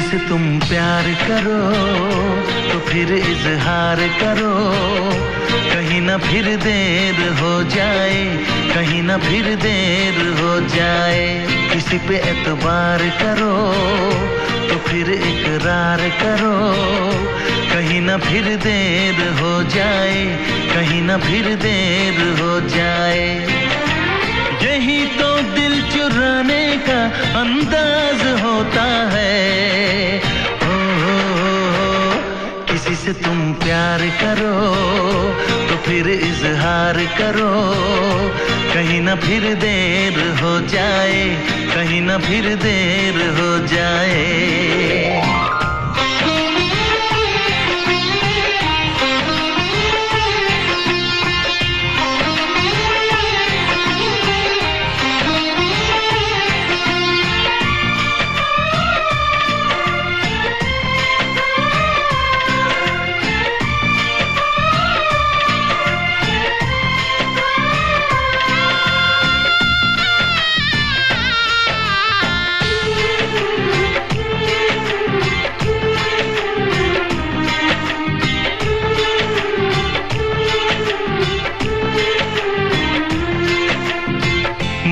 से तुम प्यार करो तो फिर इजहार करो, कहीं ना फिर देर हो जाए, कहीं ना फिर देर हो जाए। किसी पे एतबार करो तो फिर इकरार करो, कहीं ना फिर देर हो जाए, कहीं ना फिर देर हो जाए। यही तो दिल चुराने का अंदाज होता है। किसी से तुम प्यार करो तो फिर इजहार करो, कहीं ना फिर देर हो जाए, कहीं ना फिर देर हो जाए।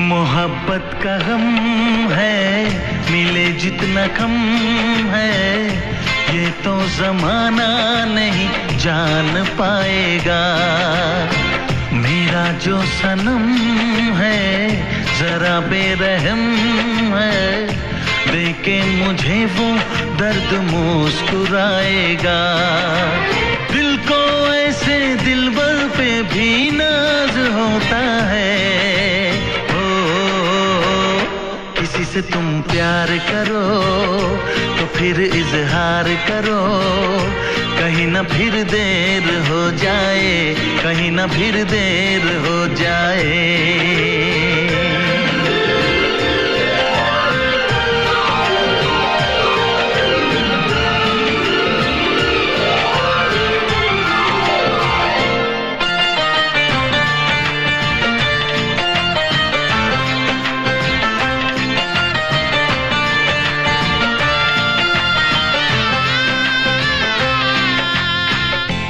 मोहब्बत का गम है, मिले जितना कम है, ये तो जमाना नहीं जान पाएगा। मेरा जो सनम है जरा बेरहम है, देखे मुझे वो दर्द मुस्कुराएगा। दिल को ऐसे दिलबर पे भी नाज होता है। किसी से तुम प्यार करो तो फिर इजहार करो, कहीं ना फिर देर हो जाए, कहीं ना फिर देर हो जाए।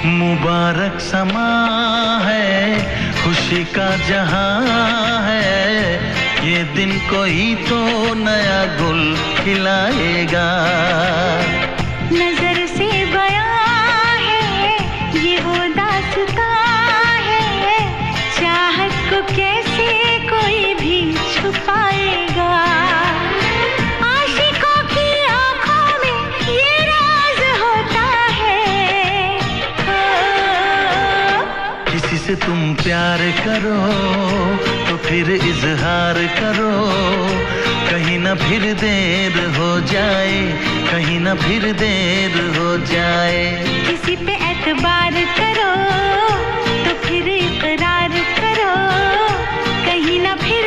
मुबारक समा है, खुशी का जहां है, ये दिन कोई तो नया गुल खिलाएगा। नजर से बयां है ये वो दास्तां है, चाहत को कैसे कोई भी छुपाएगा। आशिकों की आंखों में ये राज होता है। किसी से तुम प्यार करो तो फिर इजहार करो, कहीं ना फिर देर हो जाए, कहीं ना फिर देर हो जाए। किसी पे एतबार करो तो फिर इकरार करो, कहीं ना फिर